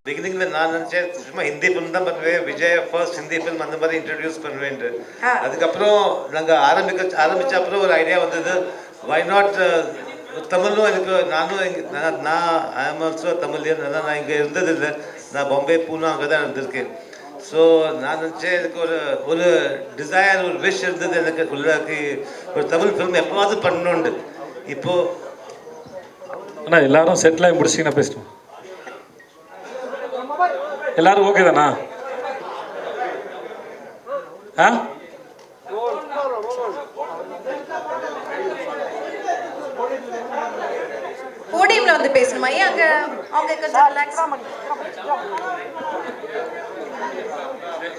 பிகினிங்ல நான் நினச்சேன் சும்மா ஹிந்தி ஃபிலிம் தான் பண்ணுவேன், விஜய் ஃபர்ஸ்ட் ஹிந்தி ஃபிலிம் அந்த மாதிரி இன்ட்ரடியூஸ் பண்ணுவேன்ட்டு. அதுக்கப்புறம் நாங்கள் ஆரம்பித்த அப்புறம் ஒரு ஐடியா வந்தது, வை நாட் தமிழும் எனக்கு நான் ஐ ஆம் ஆல்சோ தமிழியன். அதான் நான் இங்கே இருந்ததில்லை, நான் பாம்பே பூனா அங்கே தான் இருந்திருக்கேன். ஸோ நான் நினச்சேன் எனக்கு ஒரு டிசைர், ஒரு விஷ் இருந்தது எனக்கு உள்ளாக்கி ஒரு தமிழ் ஃபிலிம் எப்போவாவது பண்ணணுண்டு. இப்போது ஆனால் எல்லாரும் செட்டில் ஆகி முடிச்சிங்கன்னா பேசணும். எல்லாரும் ஓகே தானா? ஆ போடியம்ல வந்து பேசணுமா? ஏன் அங்க அவங்க கொஞ்சம் ரிலாக்ஸ்.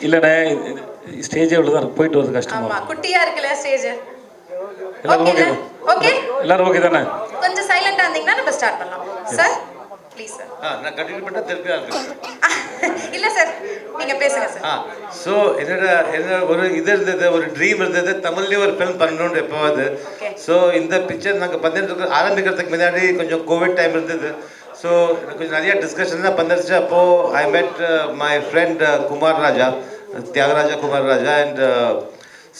இல்லைண்ணே, ஸ்டேஜே இவ்வளோதான், போயிட்டு வரது கஷ்டமா. ஆமா, குட்டியா இருக்குல்ல ஸ்டேஜ். எல்லாரும் ஓகே? ஓகே, எல்லாரும் ஓகே தானே? கொஞ்சம் சைலண்டா இருந்தீங்கன்னா நம்ம ஸ்டார்ட் பண்ணலாம். Sir please sir. நான் கண்டினியூ பண்ண திருப்பியா இருக்கு. இல்ல சார், நீங்க பேசுங்க சார். ஸோ என்னோட ஒரு இது இருந்தது, ஒரு ட்ரீம் இருந்தது, தமிழ்லேயே ஒரு ஃபிலிம் பண்ணணும்னு எப்போவாது. ஸோ இந்த பிக்சர் நாங்கள் பண்ணிட்டு ஆரம்பிக்கிறதுக்கு முன்னாடி கொஞ்சம் கோவிட் டைம் இருந்தது. ஸோ கொஞ்சம் நிறைய டிஸ்கஷன் தான் பண்ணிருச்சு. அப்போது I met my friend Kumar Raja, Thiagaraja Kumar Raja. And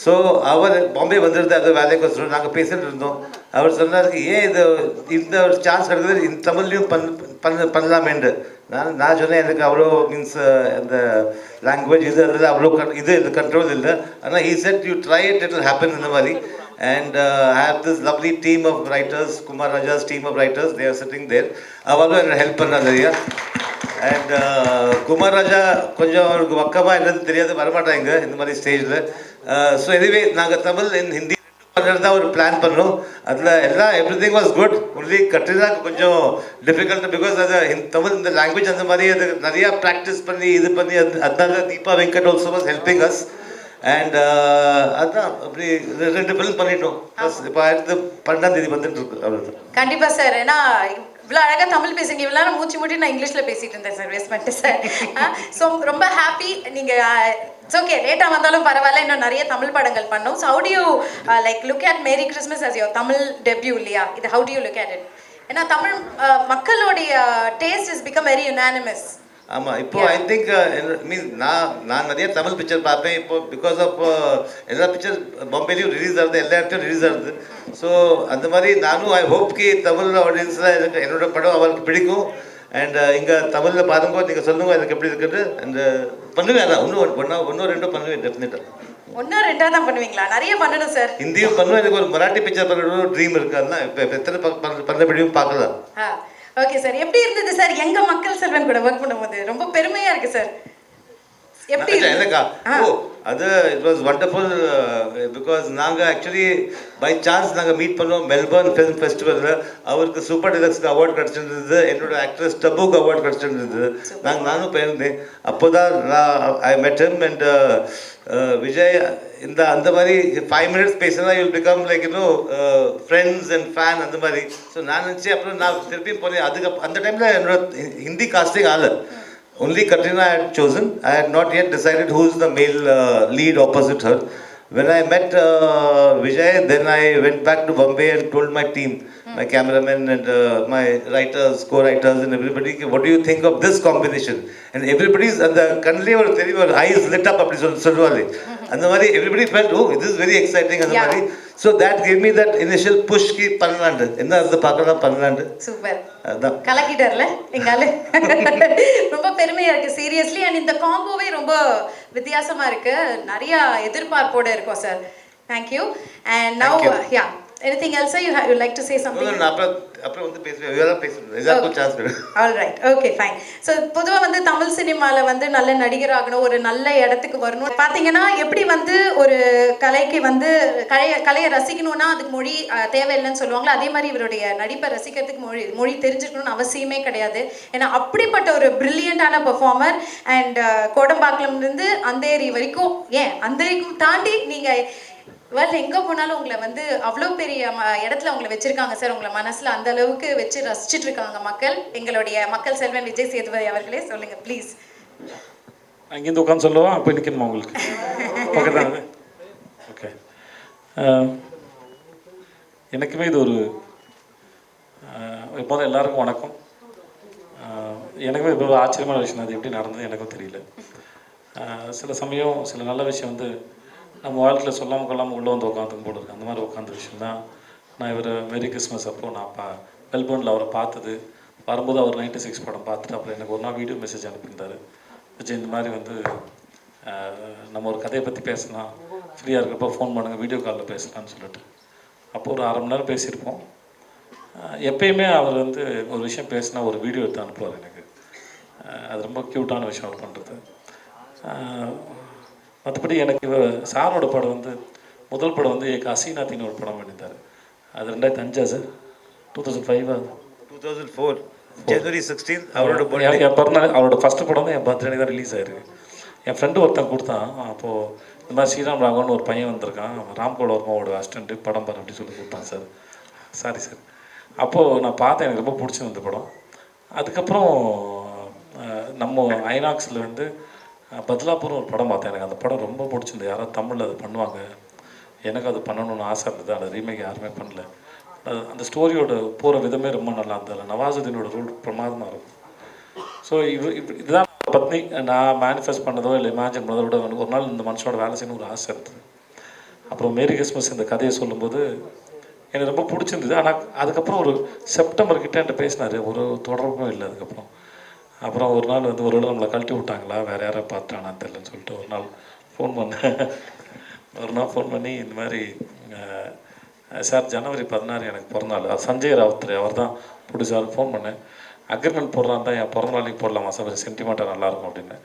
so அவர் பாம்பே வந்திருந்தார், அது வேலைக்கு வச்சுருந்தோம். நாங்கள் பேசிட்டு இருந்தோம். அவர் சொன்னார், ஏன் இந்த ஒரு சான்ஸ் கிடைக்குது, இந்த தமிழ்லையும் பண்ணலாமேண்டு. நான் சொன்னேன், எனக்கு அவ்வளோ மீன்ஸ் அந்த லாங்குவேஜ் இது அதில் அவ்வளோ இது கண்ட்ரோல் இல்லை. ஆனால் he said you try it, it will happen இந்த மாதிரி. And I have this lovely team of writers, Kumar Raja's team of writers, they are sitting there. அவரும் என்னை ஹெல்ப் பண்ணார் நிறையா. அண்ட் குமார் ராஜா கொஞ்சம் அவருக்கு பக்கமாக என்னது தெரியாது, வரமாட்டாங்க இந்த மாதிரி ஸ்டேஜில். ஸோ எனிவே நாங்கள் தமிழ் ஹிந்தி பண்ணுறது ஒரு பிளான் பண்ணோம். அதில் எல்லாம் எவ்ரிதிங் வாஸ் குட். ஒன்லி கட்ரினாக்கு கொஞ்சம் டிஃபிகல்ட், பிகாஸ் அது தமிழ் இந்த லாங்குவேஜ் அந்த மாதிரி அது நிறையா ப்ராக்டிஸ் பண்ணி இது பண்ணி அதனால Deepa Venkat also was helping as. And அதுதான் அப்படி 2 ஃபிலிம் பண்ணிட்டோம். இப்போ 12ஆம் தேதி வந்துட்டு இருக்கு, அவ்வளோதான். கண்டிப்பாக சார். ஏன்னா இவ்வளோ அழகாக தமிழ் பேசுங்க, இவ்வளோ நேரம் மூச்சு மூட்டி நான் இங்கிலீஷில் பேசிகிட்டு இருந்தேன் சார், வேஸ்ட் பண்ணிட்டு சார். ஸோ ரொம்ப ஹாப்பி. நீங்கள் இட்ஸ் ஓகே, லேட்டாக வந்தாலும் பரவாயில்ல, இன்னும் நிறைய தமிழ் படங்கள் பண்ணோம். So how do you like look at merry Christmas as your Tamil debut இல்லையா? இது how do you look at it? ஏன்னா தமிழ் மக்களுடைய taste is become very unanimous. ஆமாம், இப்போ ஐ திங்க் மீன்ஸ் நான் நிறைய தமிழ் பிக்சர் பார்ப்பேன். இப்போ பிகாஸ் ஆஃப் எல்லா பிக்சர் பாம்பேலையும் ரிலீஸ் ஆகுது, எல்லா இடத்தையும் ரிலீஸ் ஆகுது. ஸோ அந்த மாதிரி நானும் ஐ ஹோப் கி தமிழ் ஆடியன்ஸில் எனக்கு என்னோட படம் அவருக்கு பிடிக்கும். அண்ட் இங்கே தமிழில் பாருங்க, நீங்கள் சொல்லுங்க எனக்கு எப்படி இருக்குது. அண்ட் பண்ணுவேன், அதான் ஒன்று ரெண்டும் பண்ணுவேன் டெஃபினட்டாக. 1-2 தான் பண்ணுவீங்களா? நிறைய பண்ணணும் சார். ஹிந்தியும் பண்ணுவேன், எனக்கு ஒரு மராட்டி பிக்சர் பண்ணணும் ட்ரீம் இருக்குது. அதுதான் இப்போ எத்தனை பண்ணபடியும் பார்க்கலாம். ஓகே சார், எப்படி இருந்தது சார் எங்க மக்கள் செல்வன் கூட ஒர்க் பண்ணும்போது? ரொம்ப பெருமையா இருக்கு சார். எப்படி எனக்கா? அது இட் வாஸ் வண்டர்ஃபுல். பிகாஸ் நாங்கள் ஆக்சுவலி பை சான்ஸ் நாங்கள் மீட் பண்ணோம் மெல்பர்ன் ஃபிலிம் ஃபெஸ்டிவலில். அவருக்கு சூப்பர் டிலக்ஸ்க்கு அவார்டு கிடச்சிருந்தது, என்னோட ஆக்ட்ரஸ் டபுக்கு அவார்டு கிடச்சிருந்தது. நானும் போயிருந்தேன். அப்போ தான் ஐ மெட் ஹிம். அண்ட் விஜய் இந்த அந்த மாதிரி 5 மினிட்ஸ் பேசினா you'll become like friends and fan அந்த மாதிரி. ஸோ நான் நினச்சேன். அப்புறம் நான் திருப்பியும் போனேன். அந்த டைமில் என்னோட ஹிந்தி காஸ்டிங் ஆகலை. Only Katrina I had chosen. I had not yet decided who is the male lead opposite her. When I met Vijay, then I went back to Bombay and told my team, my cameraman and my writers, co-writers and everybody, what do you think of this combination? And everybody's and the kanle or eyes lit up அப்படி சொல்லுவாங்க. அந்த மாதிரி everybody felt, oh, this is very exciting அந்த மாதிரி. So that gave me that initial push ki பண்ணலாண்டு. என்ன அது பார்க்கலாம் பண்ணலாண்டு. Super. அதான் கலக்கிட்டார்ல எங்கால. ரொம்ப பெருமையா இருக்கு சீரியஸ்லி. அண்ட் இந்த காம்போவே ரொம்ப வித்தியாசமா இருக்கு, நிறைய எதிர்பார்ப்போட இருக்கும் sir. Thank you. And now yeah, anything else you like to say something? No, அப்புறம் வந்து பேசுவேன், இதெல்லாம் பேசுவேன், எல்லாருக்கும் சான்ஸ் கிடைக்கும். All right, okay fine. So பொதுவாக வந்து தமிழ் சினிமாவில் வந்து நல்ல நடிகர் ஆகணும், ஒரு நல்ல இடத்துக்கு வரணும். பார்த்தீங்கன்னா எப்படி வந்து ஒரு கலைக்கு வந்து கலையை ரசிக்கணும்னா அதுக்கு மொழி தேவையில்லைன்னு சொல்லுவாங்களோ, அதே மாதிரி இவருடைய நடிப்பை ரசிக்கிறதுக்கு மொழி தெரிஞ்சுக்கணும்னு அவசியமே கிடையாது. ஏன்னா அப்படிப்பட்ட ஒரு பிரில்லியண்டான பெர்ஃபார்மர். அண்ட் கோடம்பாக்கம்லேருந்து அந்தேரி வரைக்கும், ஏன் அந்தேரிக்கும் தாண்டி நீங்கள் வேறு எங்கே போனாலும் உங்களை வந்து அவ்வளோ பெரிய இடத்துல உங்களை வச்சுருக்காங்க சார். உங்களை மனசில் அந்த அளவுக்கு வச்சு ரசிச்சுட்டு இருக்காங்க மக்கள். எங்களுடைய மக்கள் செல்வன் விஜய் சேதுபதி அவர்களே சொல்லுங்கள் ப்ளீஸ். அங்கேருந்து உட்காந்து சொல்லுவோம், அப்போ நிற்கணுமா உங்களுக்கு? ஓகே தான். ஓகே, எனக்குமே இது ஒரு எப்போதும் எல்லாருக்கும் வணக்கம். எனக்குமே இப்போ ஆச்சரியமான விஷயம் அது எப்படி நடந்தது எனக்கும் தெரியல. சில சமயம் சில நல்ல விஷயம் வந்து நம்ம வாழ்க்கையில் சொல்லாமல் கொள்ளாமல் உள்ளே வந்து உட்காந்துக்கும் போல இருக்குது. அந்த மாதிரி உட்காந்த விஷயம் தான் நான் இவர் மேரி கிறிஸ்மஸ் அப்போது நான் மெல்போர்னில் அவரை பார்த்தது. வரும்போது அவர் 96 படம் பார்த்துட்டு அப்புறம் எனக்கு ஒரு நாள் வீடியோ மெசேஜ் அனுப்பியிருந்தார். விஜய் இந்த மாதிரி வந்து நம்ம ஒரு கதையை பற்றி பேசலாம், ஃப்ரீயாக இருக்கிறப்போ ஃபோன் பண்ணுங்கள், வீடியோ காலில் பேசலான்னு சொல்லிட்டு. அப்போது ஒரு 1/2 மணி நேரம் பேசியிருப்போம். எப்பயுமே அவர் வந்து ஒரு விஷயம் பேசினா ஒரு வீடியோ எடுத்து அனுப்புவார் எனக்கு. அது ரொம்ப க்யூட்டான விஷயம் அவர் பண்ணுறது. மற்றபடி எனக்கு சாரோட படம் வந்து முதல் படம் வந்து ஹசீனாத்தின்னு ஒரு படம் பண்ணியிருந்தார். அது 2005 சார், 2005 2004 January 16 அவரோட என் பிறந்தநாள். அவரோட ஃபஸ்ட்டு படம் தான் என் பர்த்டே தான் ரிலீஸ் ஆயிருக்கு. என் ஃப்ரெண்டு ஒருத்தன் கொடுத்தான். அப்போது இந்த மாதிரி ஸ்ரீராம் ராகவன் ஒரு பையன் வந்திருக்கான், ராம்கோட வர்மாவோட அசிஸ்டண்ட்டு, படம் பாரு அப்படி சொல்லி கொடுத்தான் சார். Sorry sir. அப்போது நான் பார்த்தேன், எனக்கு ரொம்ப பிடிச்சிருந்த படம். அதுக்கப்புறம் நம்ம ஐநாக்ஸில் வந்து பத்லாப்பூர்னு ஒரு படம் பார்த்தேன். எனக்கு அந்த படம் ரொம்ப பிடிச்சிருந்தது. யாராவது தமிழில் அது பண்ணுவாங்க, எனக்கு அது பண்ணணும்னு ஆசை இருந்தது. அந்த ரீமேக் யாருமே பண்ணல. அந்த ஸ்டோரியோட போகிற விதமே ரொம்ப நல்லா இருந்தது. நவாசுதீனோட ரோல் பிரமாதமாக இருக்கும். ஸோ இதுதான் பத்னி நான் மேனிஃபெஸ்ட் பண்ணதோ இல்லை இமேஜின் பண்ணதோ விட ஒரு நாள் இந்த மனுஷனோட வேலை செய்யணும் ஒரு ஆசை இருந்தது. அப்புறம் மேரி கிறிஸ்மஸ் இந்த கதையை சொல்லும்போது எனக்கு ரொம்ப பிடிச்சிருந்தது. ஆனால் அதுக்கப்புறம் ஒரு செப்டம்பர் கிட்ட என்கிட்ட பேசினார், ஒரு தொடர்பும் இல்லை அதுக்கப்புறம். அப்புறம் ஒரு நாள் வந்து ஒரு நம்மளை கழட்டி விட்டாங்களா, வேறு யாரை பார்த்தானான்னு தெரியலன்னு சொல்லிட்டு ஒரு நாள் ஃபோன் பண்ணி இந்த மாதிரி சார் ஜனவரி 16 எனக்கு பிறந்தநாள், அது சஞ்சய் ராவுத்ரே அவர் தான் ப்ரொடியூசர். ஃபோன் பண்ணேன், அக்ரிமெண்ட் போடுறான் தான், என் பிறந்தநாளைக்கு போடலாமா சார், ஒரு சென்டிமெண்ட்டாக நல்லாயிருக்கும் அப்படின்னு.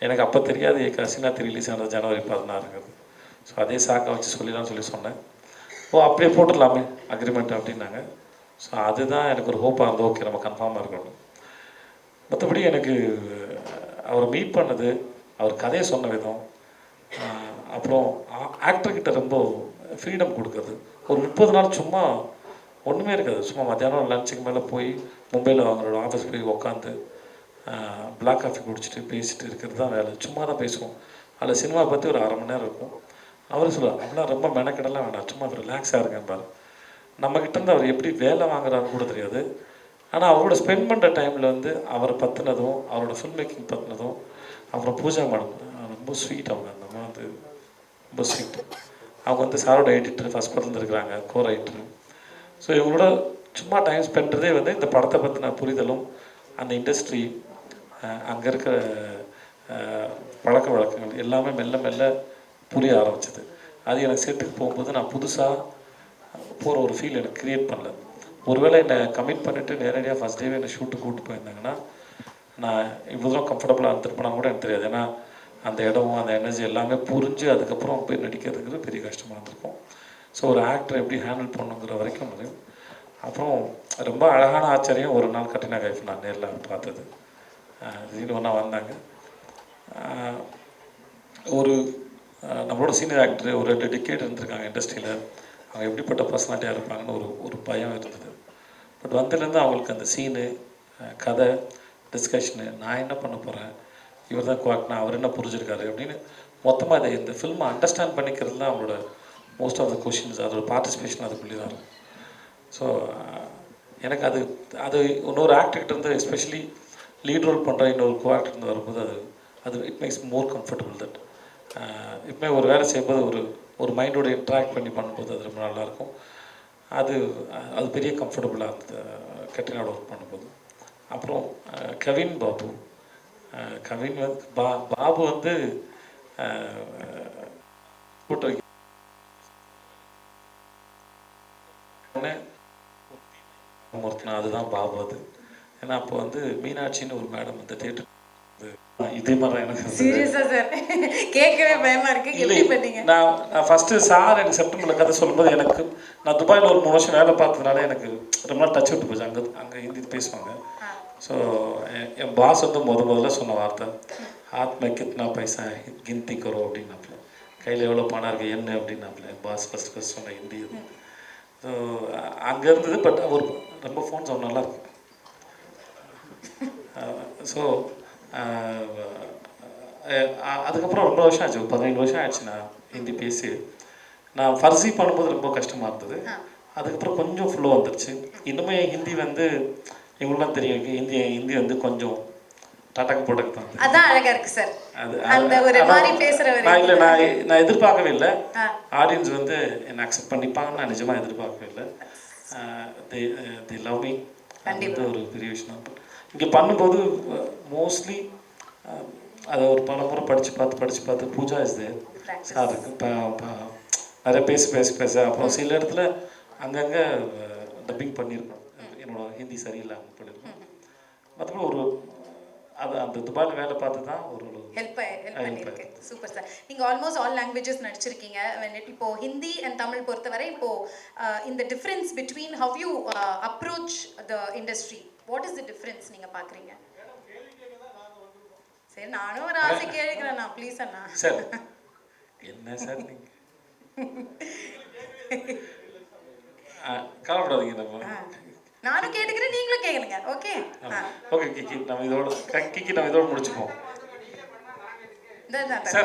எனக்கு அப்போ தெரியாது ஹசீனாத்தி ரிலீஸ் ஆனது ஜனவரி 16ங்கிறது. ஸோ அதே சாக்கை வச்சு சொல்லலாம்னு சொல்லி சொன்னேன். ஓ அப்படியே போட்டுடலாமே அக்ரிமெண்ட் அப்படின்னாங்க. ஸோ அதுதான் எனக்கு ஒரு ஹோப்பாக இருந்தது, ஓகே நம்ம கன்ஃபார்மாக இருக்கணும். மற்றபடி எனக்கு அவரை மீட் பண்ணது, அவர் கதையை சொன்ன விதம், அப்புறம் ஆக்டர்கிட்ட ரொம்ப ஃப்ரீடம் கொடுக்குறது. ஒரு 30 நாள் சும்மா ஒன்றுமே இருக்காது, சும்மா மத்தியானம் லஞ்சுக்கு மேலே போய் மும்பையில் அவங்களோட ஆஃபீஸ் போய் உட்காந்து பிளாக் காஃபி குடிச்சிட்டு பேசிட்டு இருக்கிறது தான் வேலை. சும்மா தான் பேசுவோம். அதில் சினிமா பற்றி ஒரு 1/2 மணி நேரம் இருக்கும். அவர் சொல்லுவார், அப்படிலாம் ரொம்ப மெனக்கெடலாம் வேண்டாம், சும்மா ரிலாக்ஸாக இருக்கேன் பாரு. நம்மக்கிட்டேருந்து அவர் எப்படி வேலை வாங்குறாருன்னு கூட தெரியாது. ஆனால் அவரோட ஸ்பெண்ட் பண்ணுற டைமில் வந்து அவரை பற்றினதும் அவரோட ஃபில்ம் மேக்கிங் பற்றினதும், அப்புறம் பூஜா மேடம் ரொம்ப ஸ்வீட். அவங்க அந்த மாதிரி வந்து ரொம்ப ஸ்வீட். அவங்க வந்து சாரோட எடிட்டர், ஃபஸ்ட் படத்தில் இருக்கிறாங்க, கோ ரைட்டரு. ஸோ இவங்களோட சும்மா டைம் ஸ்பெண்ட்றதே வந்து இந்த படத்தை பற்றின புரிதலும், அந்த இண்டஸ்ட்ரி, அங்கே இருக்கிற பழக்க வழக்கங்கள் எல்லாமே மெல்ல மெல்ல புரிய ஆரம்பிச்சது. அது எனக்கு செட்டுக்கு போகும்போது நான் புதுசாக போகிற ஒரு ஃபீல் எனக்கு க்ரியேட் பண்ணல. ஒருவேளை என்னை கமிட் பண்ணிவிட்டு நேரடியாக ஃபஸ்ட் டேவே என்னை ஷூட்டு கூப்பிட்டு போயிருந்தாங்கன்னா நான் இவ்வளோ தூரம் கம்ஃபர்டபுளாக இருந்திருப்பேனா கூட எனக்கு தெரியாது. ஏன்னா அந்த இடம், அந்த எனர்ஜி எல்லாமே புரிஞ்சு அதுக்கப்புறம் போய் நடிக்கிறதுங்கிறது பெரிய கஷ்டமாக இருந்திருக்கும். ஸோ ஒரு ஆக்டரை எப்படி ஹேண்டில் பண்ணுங்கிற வரைக்கும் முடியும். அப்புறம் ரொம்ப அழகான ஆச்சரியம், ஒரு நாள் கட்டினா கைஃப் நான் நேரில் பார்த்தது. திடீர்னு ஒன்றா வந்தாங்க. ஒரு நம்மளோட சீனியர் ஆக்டர் ஒரு 2 டிக்கெட் இருந்திருக்காங்க இண்டஸ்ட்ரியில், அவங்க எப்படிப்பட்ட பர்சனாலிட்டியாக இருப்பாங்கன்னு ஒரு பயம் இருந்தது. பட் வந்ததுலேருந்து அவங்களுக்கு அந்த சீனு, கதை, டிஸ்கஷனு, நான் என்ன பண்ண போகிறேன், இவர் தான் குவாக்னா, அவர் என்ன புரிஞ்சிருக்காரு அப்படின்னு மொத்தமாக அதை இந்த ஃபில்மை அண்டர்ஸ்டாண்ட் பண்ணிக்கிறது தான் அவங்களோட மோஸ்ட் ஆஃப் த கொஷின்ஸ், அதோட பார்ட்டிசிபேஷன் அதுக்குள்ளே தான் இருக்கும். ஸோ எனக்கு அது இன்னொரு ஆக்டர்கிட்ட இருந்து, எஸ்பெஷலி லீட் ரோல் பண்ணுற இன்னொரு கோ ஆக்டர் வரும்போது அது it makes more comfortable. That இப்போ ஒரு வேலை செய்யும்போது ஒரு மைண்டோட இன்ட்ராக்ட் பண்ணி பண்ணும்போது அது ரொம்ப நல்லாயிருக்கும். அது பெரிய கம்ஃபர்டபுளாக இருந்தது கட்டினாவோட ஒர்க் பண்ணும்போது. அப்புறம் கவின் பாபு வந்து பாபு வந்து கூட்ட ஒருத்தனா, அதுதான் பாபு. அது ஏன்னா அப்போ வந்து மீனாட்சின்னு ஒரு மேடம் வந்து தேட்டர், இதே மாதிரி எனக்கு சீரியஸா சார் கேட்கவே பயமா இருக்கு. எப்படி பண்ணீங்க? நான் ஃபஸ்ட்டு சார் எனக்கு செப்டம்பரில் கதை சொல்லும்போது, எனக்கு நான் துபாயில் ஒரு 3 வருஷம் வேலை பார்த்ததுனால எனக்கு ரொம்ப நாள் டச் விட்டு போச்சு. அங்கே ஹிந்தி பேசுவாங்க. ஸோ என் பாஸ் வந்து முதல்ல சொன்ன வார்த்தை, ஹாத் மே கித்னா பைசா கிந்தி கரோ அப்படின்னாப்புல, கையில் எவ்வளோ பணம் இருக்குது என்ன அப்படின்னாப்புல. என் பாஸ் ஃபஸ்ட் சொன்ன ஹிந்தி அது. ஸோ அங்கே இருந்தது. பட் அவர் ரொம்ப ஃபோன் சவுண்ட் நல்லாயிருக்கு. ஸோ அதுக்கப்புறம் ரொம்ப வருஷம் ஆச்சு, 17 வருஷம் ஆயிடுச்சு நான் ஹிந்தி பேசி. நான் ஃபர்ஸி பண்ணும்போது ரொம்ப கஷ்டமாக இருந்தது. அதுக்கப்புறம் கொஞ்சம் ஃபுல்லாக வந்துடுச்சு. இன்னுமே ஹிந்தி வந்து இவங்களாம் தெரியும் ஹிந்தி வந்து கொஞ்சம் டடக்கு போட்டக்கு தான். அதான் அழகா இருக்கு சார். அது அந்த ஒரு மாதிரி பேசுறவர் நான் இல்லை நான் எதிர்பார்க்கவே இல்லை. ஆடியன்ஸ் வந்து என்னை அக்செப்ட் பண்ணிப்பாங்கன்னு நான் நிஜமாக எதிர்பார்க்கவே இல்லை. தி லவ் மீ. அது வந்து ஒரு பெரிய விஷயம். இங்கே பண்ணும்போது மோஸ்ட்லி அதை ஒரு பல முறை படித்து பார்த்து பூஜா இஸ் தேர் சார் நிறைய பேச அப்புறம் சில இடத்துல அங்கங்கே டப்பிங் பண்ணியிருக்கோம். என்னோட ஹிந்தி சரியில்லாமல் பண்ணியிருக்கோம். மற்றபடி ஒரு அது அந்த துபாயில் வேலை பார்த்து தான் ஒரு ஹெல்ப் பண்ணியிருக்கு. Super sir. நீங்கள் ஆல்மோஸ்ட் ஆல் லாங்குவேஜஸ் நடிச்சிருக்கீங்க. இப்போ ஹிந்தி அண்ட் தமிழ் பொறுத்தவரை இப்போ இந்த difference between how you approach the industry, what is the difference நீங்கள் பார்க்குறீங்க? சரி, நானும் ஒரு ஆசை கேட்குறேண்ணா, ப்ளீஸ் அண்ணா. சார் என்ன சார் நீங்கள் கவலைப்படாதீங்க. நானும் கேட்டுக்கிறேன், நீங்களும் கேட்குறீங்க. ஓகே ஓகே கிக்கி, நம்ம இதோட முடிச்சுப்போம்.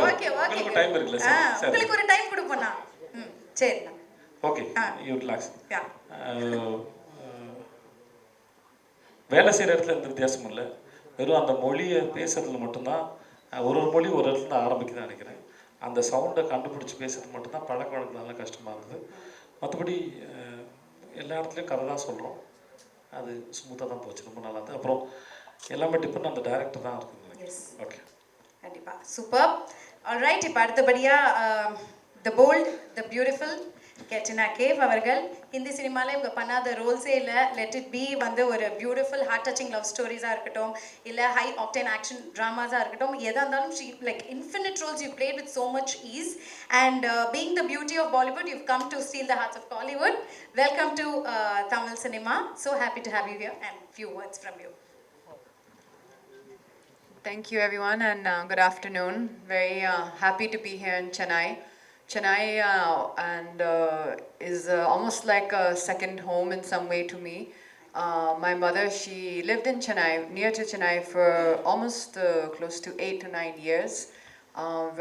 ஓகே ஓகே, டைம் இருக்குல்ல சார்? உங்களுக்கு ஒரு டைம் கொடுப்போண்ணா. சரிண்ணா. Okay, you relax. வேலை செய்கிற இடத்துல எந்த வித்தியாசமும் இல்லை. வெறும் அந்த மொழியை பேசுறதுல மட்டும்தான் ஒரு மொழி ஒரு இடத்துல ஆரம்பிக்குதுன்னு நினைக்கிறேன். அந்த சவுண்டை கண்டுபிடிச்சி பேசுறது மட்டும்தான் பழக்க வழக்கனால கஷ்டமாக இருந்தது. மற்றபடி எல்லா இடத்துலையும் கதை தான் சொல்கிறோம். அது ஸ்மூத்தாக தான் போச்சு, ரொம்ப நல்லா இருந்தது. அப்புறம் எல்லாமே டிபெண்ட் அந்த டைரக்டர் தான் இருக்குது. ஓகே, கண்டிப்பாக சூப்பர். ஆல்ரைட், இப்போ அடுத்தபடியாக the bold the beautiful Katrina Kaif அவர்கள் ஹிந்தி சினிமாவில் இவங்க பண்ணாத ரோல்ஸே இல்லை. லெட் இட் பி வந்து ஒரு பியூட்டிஃபுல் ஹார்ட் டச்சிங் லவ் ஸ்டோரிஸாக இருக்கட்டும், இல்லை ஹை ஆக்டேன் ஆக்ஷன் ட்ராமாஸாக இருக்கட்டும், எதாக இருந்தாலும் she like infinite roles you played with so much ease. And being the beauty of Bollywood, you've come to steal the hearts of Kollywood. Welcome to Tamil cinema. So happy to have you here and few words from you. Thank you everyone, and good afternoon. Very happy to be here in Chennai. Chennai is almost like a second home in some way to me. My mother, she lived in Chennai, near to Chennai, for almost close to 8 to 9 years,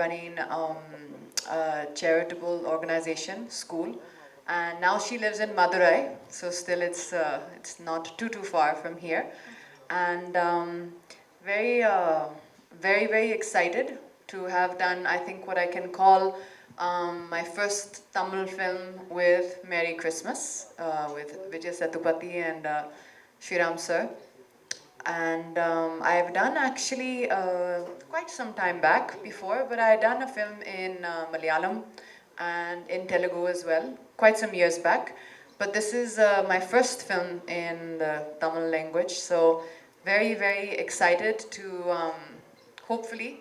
running a charitable organization, school. And now she lives in Madurai, so still it's not too far from here. And very excited to have done, I think, what I can call my first Tamil film with Merry Christmas, with Vijay Sethupathi and Shriram sir. And I've done actually quite some time back before, but I had done a film in Malayalam and in Telugu as well, quite some years back. But this is my first film in the Tamil language, so very excited to hopefully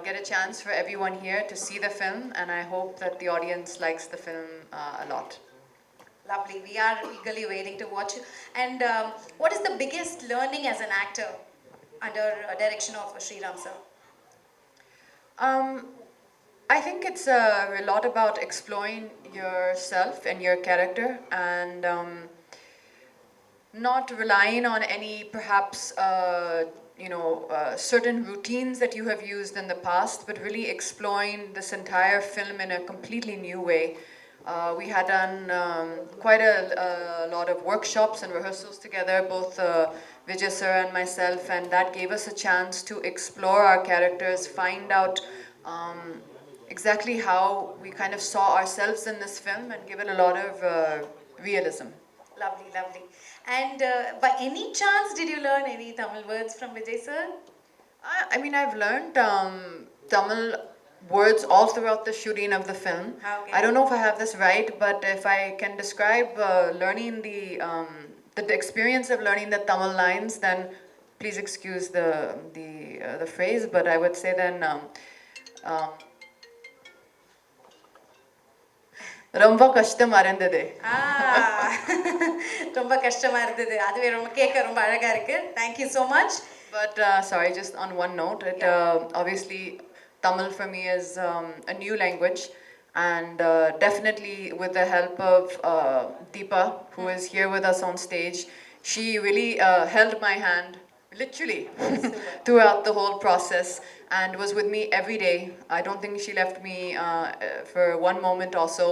get a chance for everyone here to see the film, and I hope that the audience likes the film a lot. Lovely. We are eagerly waiting to watch it. And what is the biggest learning as an actor under direction of Shriram sir? I think it's a lot about exploring yourself and your character, and not relying on any perhaps certain routines that you have used in the past, but really exploring this entire film in a completely new way. We had done quite a lot of workshops and rehearsals together, both Vijay sir and myself, and that gave us a chance to explore our characters, find out exactly how we kind of saw ourselves in this film, and give it a lot of realism. Lovely. And by any chance, did you learn any Tamil words from Vijay sir? I mean, I've learned Tamil words all throughout the shooting of the film. Okay. I don't know if I have this right, but if I can describe learning the experience of learning the Tamil lines, then please excuse the phrase, but I would say then ரொம்ப கஷ்டமா இருந்தது. ரொம்ப கஷ்டமா இருந்தது. அதுவே ரொம்ப கேட்க ரொம்ப அழகா இருக்கு. Thank you so much. But sorry, just on one note, obviously Tamil for me is a new language, and definitely with the help of Deepa, who is here with us on stage, she really held my hand literally throughout the whole process and was with me every day. I don't think she left me for one moment also,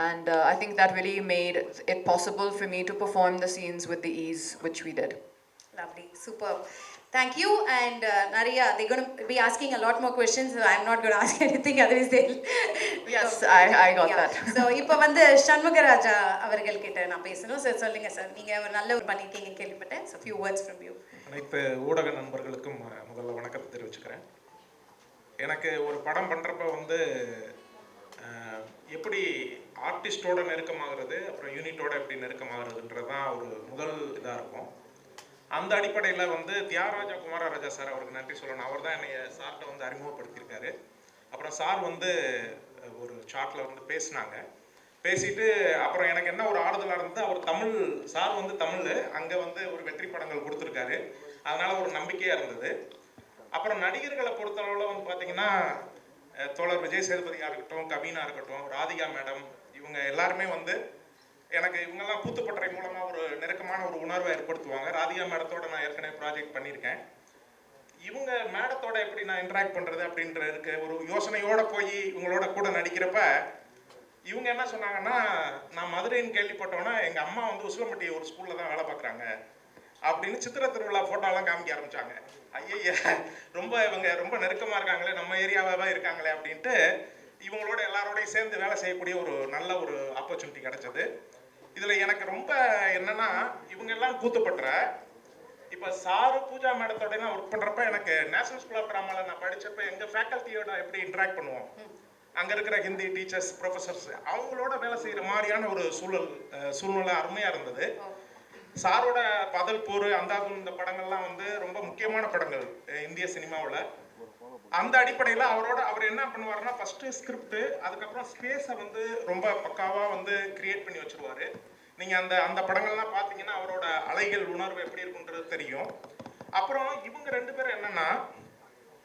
and I think that really made it possible for me to perform the scenes with the ease which we did. Lovely, superb. Thank you. And Nariya, they're going to be asking a lot more questions. So I'm not going to ask anything, otherwise they'll. Yes, I got that. So இப்போ வந்து சண்முகராஜா அவர்கள் கிட்ட நான் பேசணும். Sir சொல்லுங்க sir, நீங்க ஒரு நல்ல ஒரு பண்ணிருக்கீங்கன்னு கேள்விப்பட்டேன். So few words from you. அனைத்து ஊடக நண்பர்களுக்கும் முதல்ல வணக்கத்தை தெரிவிச்சுக்கிறேன். எனக்கு ஒரு படம் பண்ணுறப்ப வந்து எப்படி ஆர்டிஸ்டோட நெருக்கமாகிறது, அப்புறம் யூனிட்டோட எப்படி நெருக்கமாகிறதுன்றது தான் ஒரு முதல் இதாக இருக்கும். அந்த அடிப்படையில் வந்து தியாகராஜா குமாரராஜா சார் அவருக்கு நன்றி சொல்லணும். அவர் தான் என்னை சார்கிட்ட வந்து அறிமுகப்படுத்தியிருக்காரு. அப்புறம் சார் வந்து ஒரு சார்ட்டில் வந்து பேசினாங்க. பேசிட்டு அப்புறம் எனக்கு என்ன ஒரு ஆறுதலாக இருந்தது, அவர் தமிழ் சார் வந்து தமிழ் அங்கே வந்து ஒரு வெற்றி படங்கள் கொடுத்துருக்காரு, அதனால் ஒரு நம்பிக்கையாக இருந்தது. அப்புறம் நடிகர்களை பொறுத்தளவில் வந்து பார்த்தீங்கன்னா தோழர் விஜய் சேதுபதியாக இருக்கட்டும், கவினா இருக்கட்டும், ராதிகா மேடம், இவங்க எல்லாருமே வந்து எனக்கு இவங்கெல்லாம் கூத்துப்பட்டறை மூலமாக ஒரு நெருக்கமான ஒரு உணர்வை ஏற்படுத்துவாங்க. ராதிகா மேடத்தோட நான் ஏற்கனவே ப்ராஜெக்ட் பண்ணியிருக்கேன். இவங்க மேடத்தோட எப்படி நான் இன்ட்ராக்ட் பண்ணுறது அப்படின்ற இருக்கு ஒரு யோசனையோடு போய் இவங்களோட கூட நடிக்கிறப்ப இவங்க என்ன சொன்னாங்கன்னா, நான் மதுரைன்னு கேள்விப்பட்டோன்னா எங்கள் அம்மா வந்து உசிலம்பட்டி ஒரு ஸ்கூலில் தான் வேலை பார்க்குறாங்க அப்படின்னு சித்திரை திருவிழா ஃபோட்டோலாம் காமிக்க ஆரம்பித்தாங்க. ஐய ரொம்ப இவங்க ரொம்ப நெருக்கமாக இருக்காங்களே, நம்ம ஏரியாவாக இருக்காங்களே அப்படின்ட்டு இவங்களோட எல்லாரோடையும் சேர்ந்து வேலை செய்யக்கூடிய ஒரு நல்ல ஒரு ஆப்பர்ச்சுனிட்டி கிடைச்சது. இதில் எனக்கு ரொம்ப என்னன்னா, இவங்க எல்லாம் கூத்துப்பட்டுற இப்போ சாரு பூஜா மேடத்தோட நான் ஒர்க் பண்ணுறப்ப எனக்கு நேஷனல் ஸ்கூல் ஆஃப் ட்ராமாவில் நான் படித்தப்ப எங்கள் ஃபேக்கல்ட்டியோட எப்படி இன்ட்ராக்ட் பண்ணுவோம், அங்கே இருக்கிற ஹிந்தி டீச்சர்ஸ் ப்ரொஃபஸர்ஸ் அவங்களோட வேலை செய்கிற மாதிரியான ஒரு சூழ்நிலை அருமையாக இருந்தது. சாரோட பதல் போர், அந்தாதும் இந்த படங்கள்லாம் வந்து ரொம்ப முக்கியமான படங்கள் இந்திய சினிமாவில். அந்த அடிப்படையில் அவர் என்ன பண்ணுவாருன்னா, ஃபஸ்ட்டு ஸ்கிரிப்ட், அதுக்கப்புறம் ஸ்பேஸை வந்து ரொம்ப பக்காவாக வந்து கிரியேட் பண்ணி வச்சுருவார். நீங்கள் அந்த படங்கள்லாம் பார்த்தீங்கன்னா அவரோட அலைகள் உணர்வு எப்படி இருக்குன்றது தெரியும். அப்புறம் இவங்க ரெண்டு பேரும் என்னென்னா,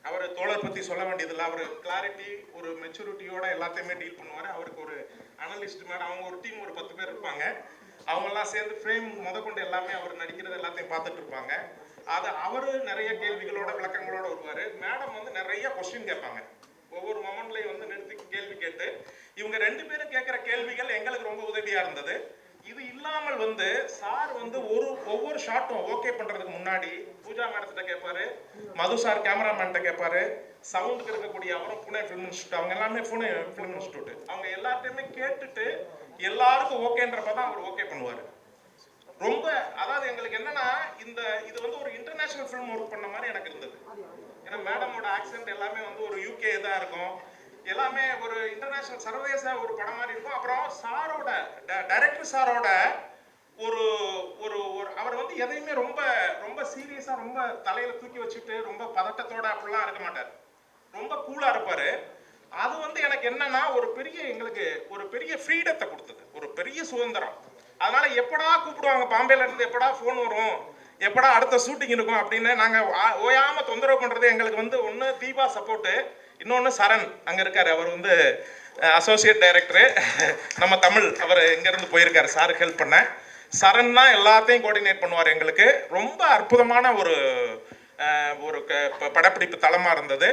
அவர் தோழர் பற்றி சொல்ல வேண்டியதில்லை, அவர் கிளாரிட்டி ஒரு மெச்சூரிட்டியோட எல்லாத்தையுமே டீல் பண்ணுவார். அவருக்கு ஒரு அனலிஸ்ட் மேடம், அவங்க ஒரு டீம் ஒரு 10 பேர் இருப்பாங்க. அவங்கெல்லாம் சேர்ந்து ஃப்ரேம் முதற்கொண்டு எல்லாமே அவர் நடிக்கிறது எல்லாத்தையும் பார்த்துட்டு இருப்பாங்க. அது அவர் நிறைய கேள்விகளோட விளக்கங்களோட வருவார். மேடம் வந்து நிறைய கொஸ்டின் கேட்பாங்க, ஒவ்வொரு மொமெண்ட்லையும் வந்து நிறுத்தி கேள்வி கேட்டு இவங்க ரெண்டு பேரும் கேட்குற கேள்விகள் எங்களுக்கு ரொம்ப உதவியாக இருந்தது. இது இல்லாமல் வந்து சார் வந்து ஒவ்வொரு ஷாட்டும் ஓகே பண்ணுறதுக்கு முன்னாடி பூஜா மேடத்திட்ட கேட்பாரு, மது சார் கேமராமேன்கிட்ட கேட்பாரு, சவுண்டுக்கு இருக்கக்கூடிய அவரும் புனே ஃபிலிம் இன்ஸ்டியூட், அவங்க எல்லாமே புனே ஃபிலிம் இன்ஸ்டியூட், அவங்க எல்லாத்தையுமே கேட்டுட்டு எல்லாருக்கும் ஓகேன்றப்ப தான் அவர் ஓகே பண்ணுவார். ரொம்ப அதாவது எங்களுக்கு என்னன்னா, இது வந்து ஒரு இன்டர்நேஷனல் ஃபிலிம் ஒர்க் பண்ண மாதிரி எனக்கு இருந்தது. ஏன்னா மேடமோட ஆக்சென்ட் எல்லாமே வந்து ஒரு யூகே இதாக இருக்கும், எல்லாமே ஒரு இன்டர்நேஷனல் சர்வதேச ஒரு படம் மாதிரி இருக்கும். அப்புறம் சாரோட டைரக்டர் சாரோட ஒரு ஒரு அவர் வந்து எதையுமே ரொம்ப ரொம்ப சீரியஸாக ரொம்ப தலையில் தூக்கி வச்சுட்டு ரொம்ப பதட்டத்தோட அப்படிலாம் இருக்க மாட்டார், ரொம்ப கூலாக இருப்பார். அது வந்து எனக்கு என்னன்னா எங்களுக்கு ஒரு பெரிய ஃப்ரீடத்தை கொடுத்தது, ஒரு பெரிய சுதந்திரம். அதனால எப்படா கூப்பிடுவாங்க பாம்பேல இருந்து, எப்படா ஃபோன் வரும், எப்படா அடுத்த ஷூட்டிங் இருக்கும் அப்படின்னு நாங்கள் ஓயாமல் தொந்தரவு பண்ணுறது எங்களுக்கு வந்து ஒன்று தீபா சப்போர்ட்டு, இன்னொன்று சரண் அங்கே இருக்கார், அவர் வந்து அசோசியேட் டைரக்டரு நம்ம தமிழ், அவர் இங்கேருந்து போயிருக்காரு சாருக்கு ஹெல்ப் பண்ண. சரண் தான் எல்லாத்தையும் கோஆர்டினேட் பண்ணுவார். எங்களுக்கு ரொம்ப அற்புதமான ஒரு படப்பிடிப்பு தளமாக இருந்தது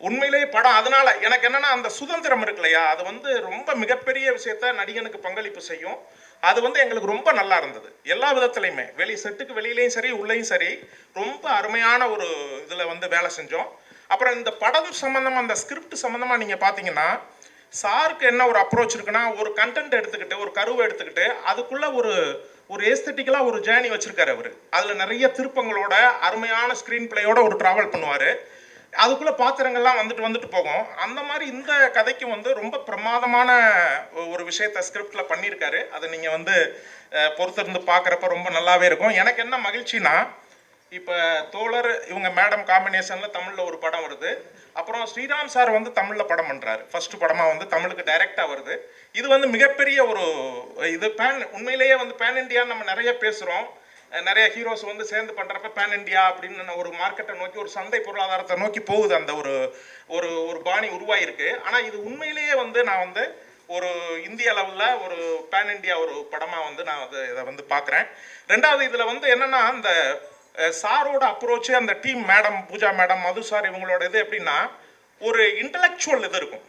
உண்மையிலேயே படம். அதனால எனக்கு என்னன்னா, அந்த சுதந்திரம் இருக்கு இல்லையா, அது வந்து ரொம்ப மிகப்பெரிய விஷயத்த நடிகனுக்கு பங்களிப்பு செய்யும். அது வந்து எங்களுக்கு ரொம்ப நல்லா இருந்தது எல்லா விதத்துலையுமே, செட்டுக்கு வெளியிலையும் சரி உள்ளேயும் சரி ரொம்ப அருமையான ஒரு இதில் வந்து வேலை செஞ்சோம். அப்புறம் இந்த படம் சம்மந்தமாக அந்த ஸ்கிரிப்ட் சம்மந்தமாக நீங்கள் பார்த்தீங்கன்னா, சாருக்கு என்ன ஒரு அப்ரோச் இருக்குன்னா, ஒரு கண்டென்ட் எடுத்துக்கிட்டு ஒரு கருவை எடுத்துக்கிட்டு அதுக்குள்ளே ஒரு ஏஸ்தட்டிக்கலாக ஒரு ஜேர்னி வச்சுருக்காரு அவர். அதில் நிறைய திருப்பங்களோட அருமையான ஸ்க்ரீன் பிளேயோட ஒரு ட்ராவல் பண்ணுவார். அதுக்குள்ளே பாத்திரங்கள்லாம் வந்துட்டு போகும். அந்த மாதிரி இந்த கதைக்கும் வந்து ரொம்ப பிரமாதமான ஒரு விஷயத்த ஸ்கிரிப்டில் பண்ணியிருக்காரு. அதை நீங்கள் வந்து பொறுத்திருந்து பார்க்குறப்ப ரொம்ப நல்லாவே இருக்கும். எனக்கு என்ன மகிழ்ச்சினா, இப்போ தோழர் இவங்க மேடம் காம்பினேஷனில் தமிழில் ஒரு படம் வருது. அப்புறம் ஸ்ரீராம் சார் வந்து தமிழில் படம் பண்ணுறாரு, ஃபஸ்ட்டு படமாக வந்து தமிழுக்கு டைரெக்டாக வருது. இது வந்து மிகப்பெரிய ஒரு இது உண்மையிலேயே வந்து பேன் இண்டியான்னு நம்ம நிறைய பேசுகிறோம், நிறைய ஹீரோஸ் வந்து சேர்ந்து பண்ணுறப்ப பேன் இண்டியா அப்படின்னு ஒரு மார்க்கெட்டை நோக்கி ஒரு சந்தை பொருளாதாரத்தை நோக்கி போகுது, அந்த ஒரு பாணி உருவாயிருக்கு. ஆனால் இது உண்மையிலேயே வந்து நான் வந்து ஒரு இந்திய லெவலில் ஒரு பேன் இண்டியா ஒரு படமாக வந்து நான் இதை வந்து பார்க்குறேன். ரெண்டாவது இதில் வந்து என்னென்னா, அந்த சாரோட அப்ரோச்சு, அந்த டீம் மேடம் பூஜா மேடம் மது சார் இவங்களோட இது எப்படின்னா, ஒரு இன்டலெக்சுவல் இது இருக்கும்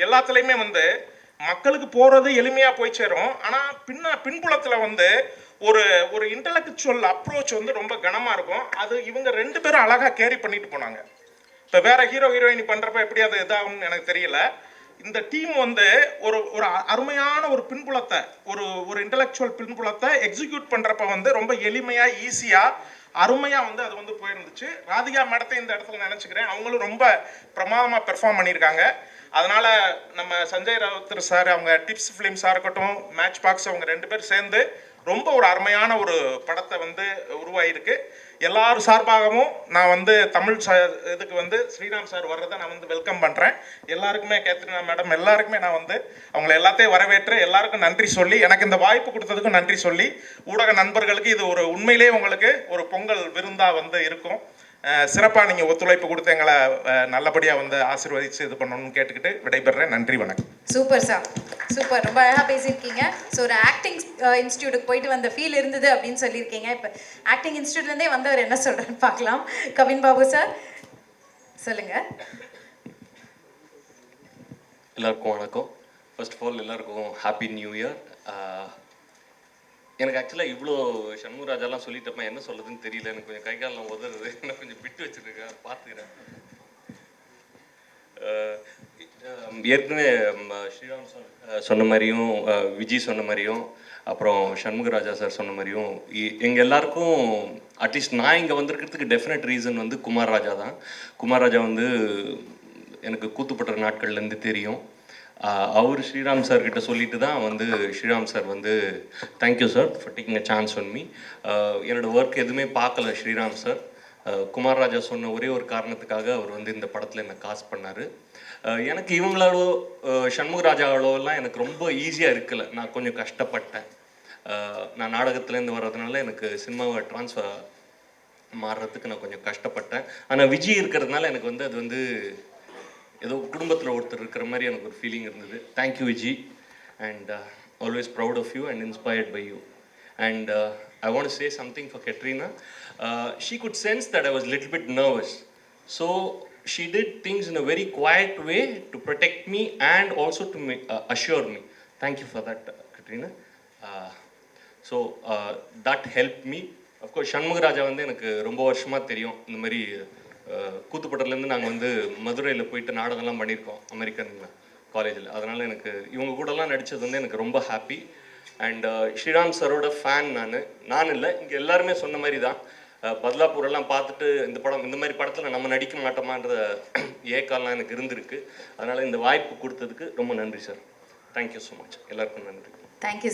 எல்லாத்துலேயுமே. வந்து மக்களுக்கு போகிறது எளிமையாக போய் சேரும், ஆனால் பின்புலத்தில் வந்து ஒரு ஒரு இன்டலெக்சுவல் அப்ரோச் வந்து ரொம்ப கனமாக இருக்கும். அது இவங்க 2 பேரும் அழகாக கேரி பண்ணிட்டு போனாங்க. இப்போ வேற ஹீரோ ஹீரோயினி பண்ணுறப்ப எப்படி அது இதாகும்னு எனக்கு தெரியல. இந்த டீம் வந்து ஒரு ஒரு அருமையான ஒரு பின்புலத்தை, ஒரு ஒரு இன்டலெக்சுவல் பின்புலத்தை எக்ஸிக்யூட் பண்ணுறப்ப வந்து ரொம்ப எளிமையாக, ஈஸியாக, அருமையாக வந்து அது வந்து போயிருந்துச்சு. ராதிகா மேடத்தை இந்த இடத்துல நினச்சிக்கிறேன். அவங்களும் ரொம்ப பிரமாதமாக பெர்ஃபார்ம் பண்ணியிருக்காங்க. அதனால் நம்ம சஞ்சய் ராவுத்தர் சார், அவங்க டிப்ஸ் ஃபிலிம்ஸாக இருக்கட்டும், மேட்ச் பாக்ஸ், அவங்க 2 பேர் சேர்ந்து ரொம்ப ஒரு அருமையான ஒரு படத்தை வந்து உருவாயிருக்கு. எல்லாரும் சார்பாகவும் நான் வந்து தமிழ் இதுக்கு வந்து ஸ்ரீராம் சார் வர்றதை நான் வந்து வெல்கம் பண்ணுறேன். எல்லாருக்குமே, கேத்ரினா மேடம் எல்லாருக்குமே நான் வந்து அவங்கள எல்லாத்தையும் வரவேற்று எல்லாருக்கும் நன்றி சொல்லி, எனக்கு இந்த வாய்ப்பு கொடுத்ததுக்கும் நன்றி சொல்லி, ஊடக நண்பர்களுக்கு இது ஒரு உண்மையிலே உங்களுக்கு ஒரு பொங்கல் விருந்தாக வந்து இருக்கும். சிறப்பாக நீங்கள் ஒத்துழைப்பு கொடுத்து எங்களை நல்லபடியாக வந்து ஆசீர்வதித்து இது பண்ணணும்னு கேட்டுக்கிட்டு விடைபெறேன். நன்றி, வணக்கம். Super sir, super. ரொம்ப அழகாக பேசியிருக்கீங்க. ஸோ ஒரு ஆக்டிங் இன்ஸ்டியூட்டுக்கு போயிட்டு வந்த ஃபீல் இருந்தது அப்படின்னு சொல்லியிருக்கீங்க. இப்போ ஆக்டிங் இன்ஸ்டியூட்லேருந்தே வந்தவர் என்ன சொல்கிறேன்னு பார்க்கலாம். கவின் பாபு சார் சொல்லுங்கள். எல்லாருக்கும் வணக்கம். ஃபர்ஸ்ட் ஆஃப் ஆல் எல்லாருக்கும் ஹாப்பி நியூ இயர். எனக்கு ஆக்சுவலாக இவ்வளோ சண்முகராஜாலாம் சொல்லிட்டப்ப என்ன சொல்கிறதுன்னு தெரியல. எனக்கு கொஞ்சம் கை காலெலாம் உதறது. நான் கொஞ்சம் விட்டு வச்சுருக்கேன், பார்த்துக்கிறேன். ஏற்கனவே ஸ்ரீராம் சொன்ன மாதிரியும், விஜய் சொன்ன மாதிரியும், அப்புறம் சண்முகராஜா சார் சொன்ன மாதிரியும், எங்கள் எல்லாருக்கும் அட்லீஸ்ட் நான் இங்கே வந்திருக்கிறதுக்கு டெஃபினட் ரீசன் வந்து குமார் ராஜா தான். குமார் ராஜா வந்து எனக்கு கூத்துப்பட்ட நாட்கள்லேருந்து தெரியும். அவர் ஸ்ரீராம் சார் கிட்ட சொல்லிட்டு தான் வந்து ஸ்ரீராம் சார் வந்து thank you sir for taking a chance on me. என்னோடய ஒர்க் எதுவுமே பார்க்கல ஸ்ரீராம் சார். குமார் ராஜா சொன்ன ஒரே ஒரு காரணத்துக்காக அவர் வந்து இந்த படத்தில் என்னை காஸ்ட் பண்ணார். எனக்கு இவங்களோட சண்முகராஜாவோடலாம் எனக்கு ரொம்ப ஈஸியாக இருக்கலை. நான் கொஞ்சம் கஷ்டப்பட்டேன். நான் நாடகத்துலேருந்து வர்றதுனால எனக்கு சினிமாவை ட்ரான்ஸ்ஃபர் மாறுறதுக்கு நான் கொஞ்சம் கஷ்டப்பட்டேன். ஆனால் விஜய் இருக்கிறதுனால எனக்கு வந்து அது வந்து ஏதோ குடும்பத்தில் ஒருத்தர் இருக்கிற மாதிரி எனக்கு ஒரு ஃபீலிங் இருந்தது. Thank you Viji, and always proud of you and inspired by you. And I want to say something for Katrina. She could sense that I was a little bit nervous. So she did things in a very quiet way to protect me and also to assure me. Thank you for that, Katrina. So that helped me. Of course, Shanmugaraja வந்து எனக்கு ரொம்ப வருஷமாக தெரியும். இந்த மாதிரி கூத்துப்பட்டிலேருந்து நாங்கள் வந்து மதுரையில் போயிட்டு நாடகம்லாம் பண்ணியிருக்கோம் அமெரிக்கன் காலேஜில். அதனால் எனக்கு இவங்க கூடலாம் நடித்தது வந்து எனக்கு ரொம்ப ஹாப்பி. அண்ட் ஸ்ரீராம் சரோட ஃபேன் நான் இல்லை, இங்கே எல்லாருமே சொன்ன மாதிரி தான். பத்லாப்பூரெல்லாம் பார்த்துட்டு இந்த மாதிரி படத்தில் நம்ம நடிக்க மாட்டோமான்ற ஏக்கால்லாம் எனக்கு இருந்திருக்கு. அதனால் இந்த வாய்ப்பு கொடுத்ததுக்கு ரொம்ப நன்றி சார். Thank you so much. எல்லாருக்கும் நன்றி. தேங்க்யூ.